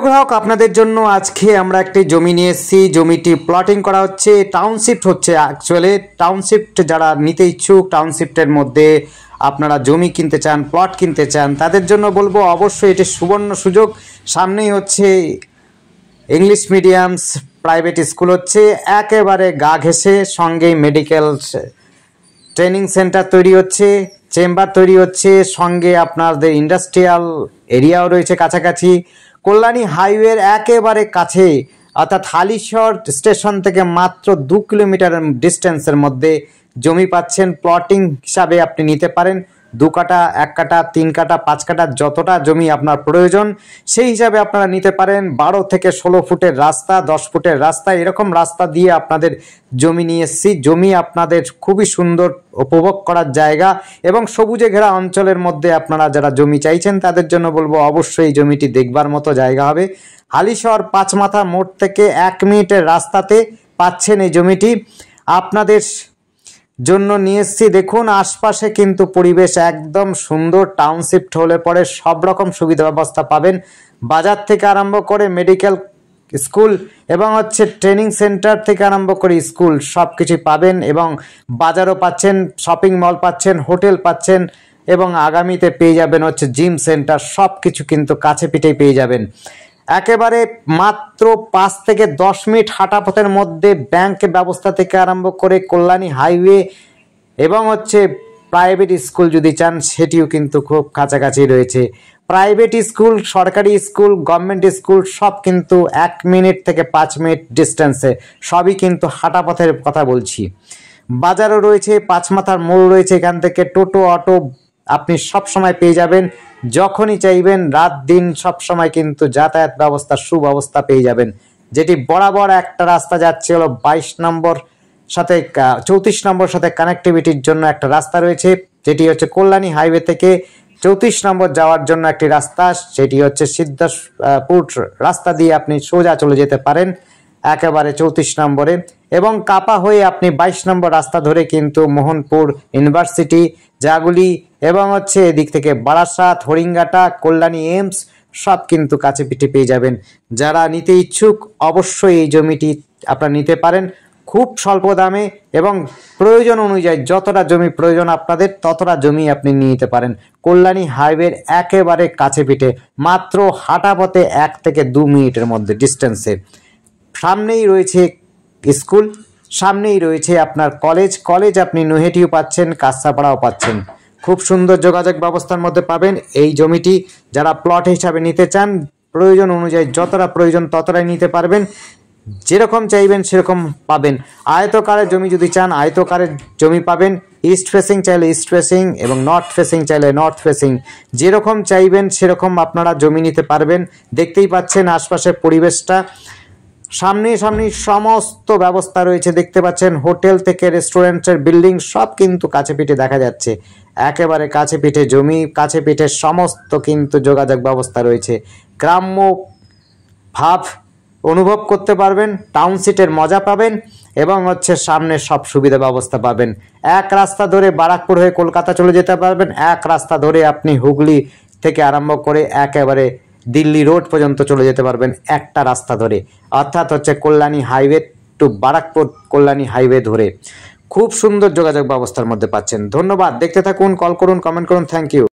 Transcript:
গ্রাহক আপনাদের জন্য আজকে আমরা একটি জমি নিয়ে এসেছি। জমিটি প্লটিং করা হচ্ছে, টাউনশিফট হচ্ছে। অ্যাকচুয়ালি টাউনশিফট যারা নিতে ইচ্ছুক, টাউনশিফটের মধ্যে আপনারা জমি কিনতে চান, প্লট কিনতে চান, তাদের জন্য বলবো অবশ্যই এটি সুবর্ণ সুযোগ। সামনেই হচ্ছে ইংলিশ মিডিয়ামস প্রাইভেট স্কুল হচ্ছে, একেবারে গা ঘেঁষে, সঙ্গেই মেডিকেল ট্রেনিং সেন্টার তৈরি হচ্ছে, চেম্বার তৈরি হচ্ছে, সঙ্গে আপনাদের ইন্ডাস্ট্রিয়াল এরিয়াও রয়েছে কাছাকাছি। কল্যাণী হাইওয়ের একেবারে কাছে, অর্থাৎ হালিশহর স্টেশন থেকে মাত্র 2 কিলোমিটার ডিস্টেন্সের মধ্যে জমি পাচ্ছেন। প্লটিং হিসাবে আপনি নিতে পারেন, 2 কাঠা, 1 কাঠা, 3 কাঠা, 5 কাঠা, যতটা জমি আপনার প্রয়োজন সেই হিসাবে আপনারা নিতে পারেন। 12 থেকে 16 ফুটের রাস্তা, 10 ফুটের রাস্তা, এরকম রাস্তা দিয়ে আপনাদের জমি নিয়ে এসেছি। জমি আপনাদের খুবই সুন্দর, উপভোগ করার জায়গা এবং সবুজে ঘেরা অঞ্চলের মধ্যে আপনারা যারা জমি চাইছেন তাদের জন্য বলবো অবশ্যই জমিটি দেখবার মতো জায়গা হবে। হালিশহর 5 মাথা মোড় থেকে 1 মিনিটের রাস্তাতে পাচ্ছেন এই জমিটি। আপনাদের জন্য নিয়ে এসেছি। দেখুন আশপাশে কিন্তু পরিবেশ একদম সুন্দর। টাউনশিফট হলে পরে সব রকম সুবিধা ব্যবস্থা পাবেন, বাজার থেকে আরম্ভ করে মেডিকেল স্কুল এবং হচ্ছে ট্রেনিং সেন্টার থেকে আরম্ভ করে স্কুল সব কিছুই পাবেন এবং বাজারও পাচ্ছেন, শপিং মল পাচ্ছেন, হোটেল পাচ্ছেন এবং আগামীতে পেয়ে যাবেন হচ্ছে জিম সেন্টার। সব কিছু কিন্তু কাছে পিঠেই পেয়ে যাবেন। একেবারে মাত্র 5 থেকে 10 মিনিট হাঁটা পথের মধ্যে ব্যাংক ব্যবস্থা থেকে আরম্ভ করে কল্যাণী হাইওয়ে এবং হচ্ছে প্রাইভেট স্কুল যদি চান সেটিও কিন্তু খুব কাছাকাছি রয়েছে। প্রাইভেট স্কুল, সরকারি স্কুল, গভর্নমেন্ট স্কুল সব কিন্তু 1 মিনিট থেকে 5 মিনিট ডিস্টেন্সে, সবই কিন্তু হাঁটা পথের কথা বলছি। বাজারও রয়েছে, 5 মাথার মোড় রয়েছে, এখান থেকে টোটো, অটো আপনি সব সময় পেয়ে যাবেন, যখনই চাইবেন, রাত দিন সব সময় কিন্তু যাতায়াত ব্যবস্থা সুব্যবস্থা পেয়ে যাবেন। যেটি বরাবর একটা রাস্তা যাচ্ছে হলো 22 নম্বর সাথে 34 নম্বর সাথে কানেক্টিভিটির জন্য একটা রাস্তা রয়েছে, যেটি হচ্ছে কল্যাণী হাইওয়ে থেকে 34 নম্বর যাওয়ার জন্য একটি রাস্তা, সেটি হচ্ছে সিদ্ধাপুর রাস্তা দিয়ে আপনি সোজা চলে যেতে পারেন একেবারে 34 নম্বরে এবং কাপা হয়ে আপনি 22 নম্বর রাস্তা ধরে কিন্তু মোহনপুর ইউনিভার্সিটি, জাগুলি এবং হচ্ছে এদিক থেকে বারাসাত, হরিঙ্গাটা, কল্যাণী এইমস সব কিন্তু কাছে পিঠে পেয়ে যাবেন। যারা নিতে ইচ্ছুক অবশ্যই এই জমিটি আপনারা নিতে পারেন খুব স্বল্প দামে এবং প্রয়োজন অনুযায়ী যতটা জমি প্রয়োজন আপনাদের ততটা জমি আপনি নিয়ে নিতে পারেন। কল্যাণী হাইওয়ের একেবারে কাছে পিঠে, মাত্র হাঁটা পথে 1 থেকে 2 মিনিটের মধ্যে ডিস্টেন্সে। সামনেই রয়েছে স্কুল, সামনেই রয়েছে আপনার কলেজ আপনি নৈহাটিও পাচ্ছেন, কাঁচরাপাড়াও পাচ্ছেন। খুব সুন্দর যোগাযোগ ব্যবস্থার মধ্যে পাবেন এই জমিটি। যারা প্লট হিসাবে নিতে চান প্রয়োজন অনুযায়ী যতটা প্রয়োজন ততটাই নিতে পারবেন, যেরকম চাইবেন সেরকম পাবেন। আয়তকারের জমি যদি চান আয়তকারের জমি পাবেন, ইস্ট ফেসিং চাইলে ইস্ট ফেসিং এবং নর্থ ফেসিং চাইলে নর্থ ফেসিং, যেরকম চাইবেন সেরকম আপনারা জমি নিতে পারবেন। দেখতেই পাচ্ছেন আশপাশের পরিবেশটা, সামনে সমস্ত ব্যবস্থা রয়েছে, দেখতে পাচ্ছেন হোটেল থেকে রেস্টুরেন্টের বিল্ডিং সব কিন্তু কাছে পিঠে দেখা যাচ্ছে। একেবারে কাছে পিঠে জমি, কাছে পিঠে সমস্ত কিন্তু যোগাযোগ ব্যবস্থা রয়েছে। গ্রাম্য ভাব অনুভব করতে পারবেন, টাউনশিটের মজা পাবেন এবং হচ্ছে সামনে সব সুবিধা ব্যবস্থা পাবেন। এক রাস্তা ধরে বারাকপুর হয়ে কলকাতা চলে যেতে পারবেন, এক রাস্তা ধরে আপনি হুগলি থেকে আরম্ভ করে একেবারে দিল্লি রোড পর্যন্ত চলে যেতে পারবেন একটা রাস্তা ধরে, অর্থাৎ হচ্ছে Kalyani highway to Barrackpore Kalyani highway ধরে। খুব সুন্দর যোগাযোগ ব্যবস্থার মধ্যে পাচ্ছেন। ধন্যবাদ, দেখতে থাকুন, কল করুন, কমেন্ট করুন। Thank you.